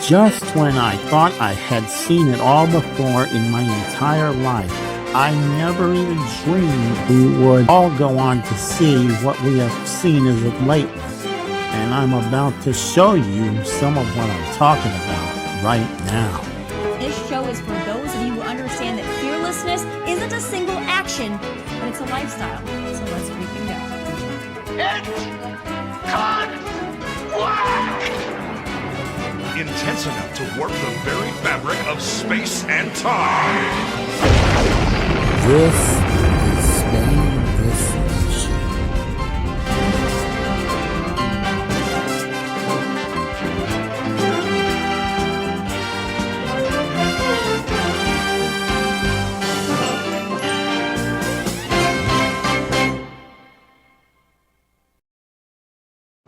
Just when I thought I had seen it all before in my entire life, I never even dreamed we would all go on to see what we have seen as of late. And I'm about to show you some of what I'm talking about right now. This show is for those of you who understand that fearlessness isn't a single action, but it's a lifestyle. So let's freaking go. It's gone whack! Intense enough to warp the very fabric of space and time. This is Spain Reflection.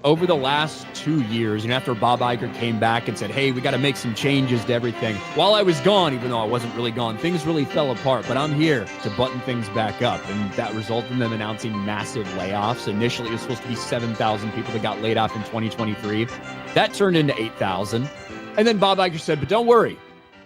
Over the last 2 years, and after Bob Iger came back and said, hey, we got to make some changes to everything. While I was gone, even though I wasn't really gone, things really fell apart, but I'm here to button things back up. And that resulted in them announcing massive layoffs. Initially, it was supposed to be 7,000 people that got laid off in 2023. That turned into 8,000. And then Bob Iger said, but don't worry.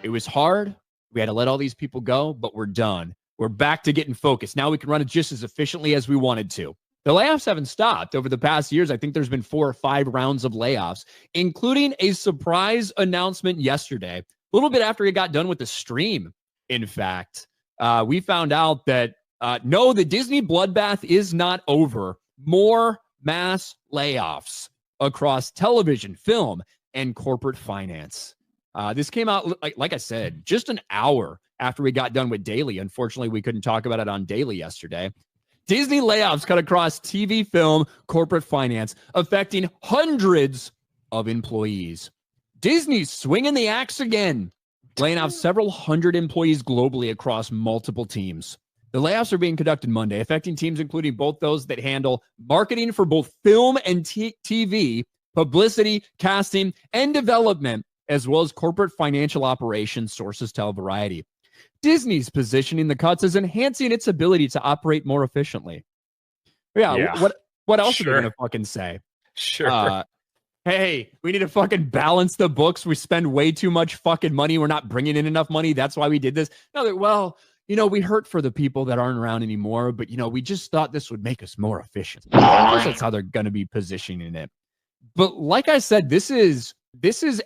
It was hard. We had to let all these people go, but we're done. We're back to getting focused. Now we can run it just as efficiently as we wanted to. The layoffs haven't stopped over the past years. I think there's been 4 or 5 rounds of layoffs, including a surprise announcement yesterday, a little bit after he got done with the stream. In fact, we found out that, no, the Disney bloodbath is not over. More mass layoffs across television, film, and corporate finance. This came out, like I said, just an hour after we got done with Daily. Unfortunately, we couldn't talk about it on Daily yesterday. Disney layoffs cut across TV, film, corporate finance, affecting hundreds of employees. Disney's swinging the axe again, laying off several hundred employees globally across multiple teams. The layoffs are being conducted Monday, affecting teams including both those that handle marketing for both film and TV, publicity, casting, and development, as well as corporate financial operations, sources tell Variety. Disney's positioning the cuts as enhancing its ability to operate more efficiently. Yeah. What else are you going to fucking say? Sure. Hey, we need to fucking balance the books. We spend way too much fucking money. We're not bringing in enough money. That's why we did this. No, well, we hurt for the people that aren't around anymore, but, we just thought this would make us more efficient. Of course, that's how they're going to be positioning it. But like I said, this is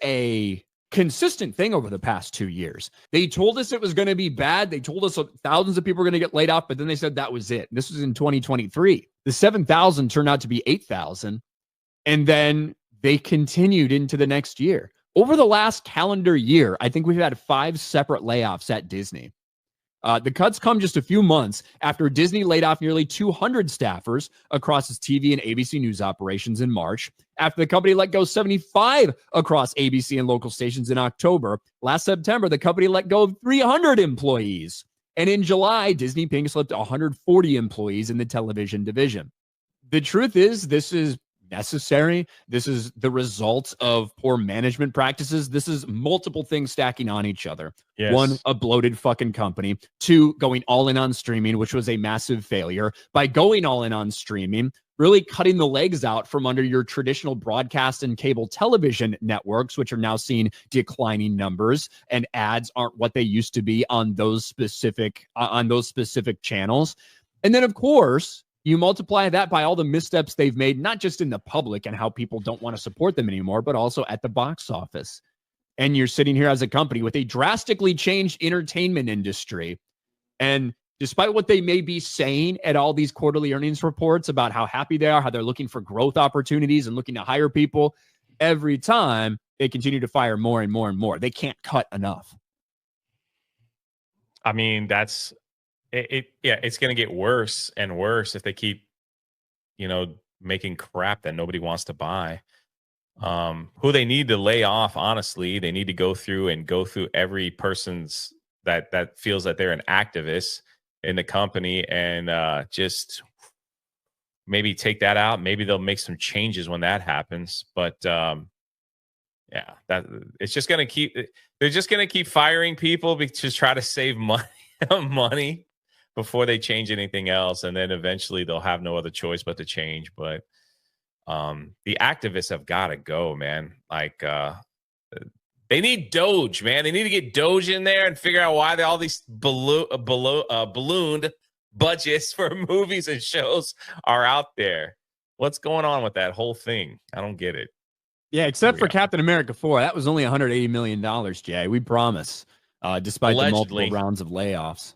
a consistent thing over the past 2 years. They told us it was going to be bad. They told us thousands of people were going to get laid off, but then they said that was it. This was in 2023. The 7,000 turned out to be 8,000. And then they continued into the next year. Over the last calendar year, I think we've had 5 separate layoffs at Disney. The cuts come just a few months after Disney laid off nearly 200 staffers across its TV and ABC News operations in March. After the company let go 75 across ABC and local stations in October. Last September, the company let go of 300 employees. And in July, Disney pink slipped 140 employees in the television division. The truth is, this is necessary. This is the result of poor management practices. This is multiple things stacking on each other. Yes. 1, a bloated fucking company. 2, going all in on streaming, which was a massive failure. By going all in on streaming, really cutting the legs out from under your traditional broadcast and cable television networks, which are now seeing declining numbers, and ads aren't what they used to be on those specific channels. And then, of course, you multiply that by all the missteps they've made, not just in the public and how people don't want to support them anymore, but also at the box office. And you're sitting here as a company with a drastically changed entertainment industry. And despite what they may be saying at all these quarterly earnings reports about how happy they are, how they're looking for growth opportunities and looking to hire people, every time they continue to fire more and more and more. They can't cut enough. I mean, that's it. Yeah, it's going to get worse and worse if they keep, making crap that nobody wants to buy. Who they need to lay off, honestly, they need to go through every person's that feels that they're an activist in the company and just maybe take that out. Maybe they'll make some changes when that happens. But yeah, that it's just going to keep. They're just going to keep firing people to try to save money before they change anything else, and then eventually they'll have no other choice but to change. But the activists have got to go, man. Like They need Doge, man. They need to get Doge in there and figure out why all these ballooned budgets for movies and shows are out there. What's going on with that whole thing? I don't get it. Yeah, except for Captain America 4. That was only $180 million, Jay. We promise, despite the multiple rounds of layoffs.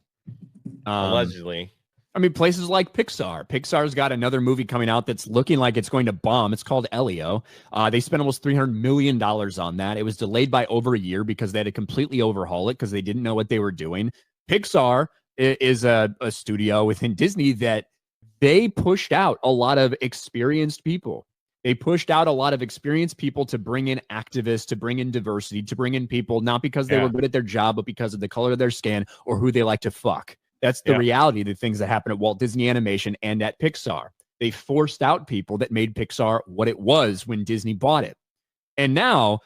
Allegedly. I mean, places like Pixar. Pixar's got another movie coming out that's looking like it's going to bomb. It's called Elio. They spent almost $300 million on that. It was delayed by over a year because they had to completely overhaul it because they didn't know what they were doing. Pixar is a studio within Disney that they pushed out a lot of experienced people. They pushed out a lot of experienced people to bring in activists, to bring in diversity, to bring in people, not because they were good at their job, but because of the color of their skin or who they like to fuck. That's the reality of the things that happen at Walt Disney Animation and at Pixar. They forced out people that made Pixar what it was when Disney bought it. And now,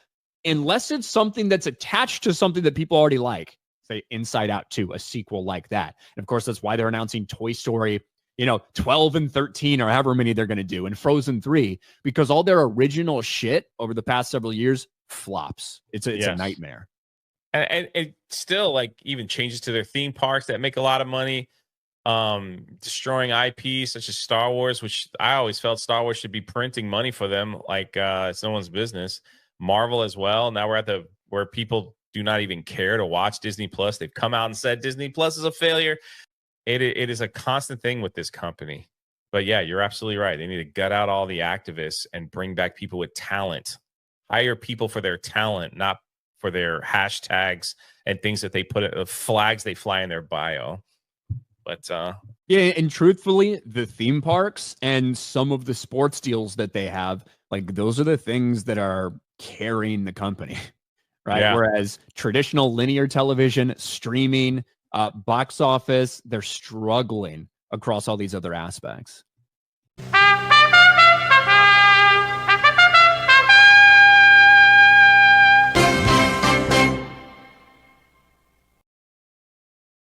unless it's something that's attached to something that people already like, say Inside Out 2, a sequel like that. And of course, that's why they're announcing Toy Story, 12 and 13 or however many they're going to do, and Frozen 3, because all their original shit over the past several years flops. It's a nightmare. And it still, like, even changes to their theme parks that make a lot of money, destroying IP such as Star Wars, which I always felt Star Wars should be printing money for them, like it's no one's business. Marvel as well. Now we're at where people do not even care to watch Disney Plus. They've come out and said Disney Plus is a failure. It is a constant thing with this company. But yeah, you're absolutely right. They need to gut out all the activists and bring back people with talent. Hire people for their talent, not for their hashtags and things that they put flags they fly in their bio. But yeah, and truthfully, the theme parks and some of the sports deals that they have, like, those are the things that are carrying the company, right? Yeah. Whereas traditional linear television, streaming, box office, they're struggling across all these other aspects.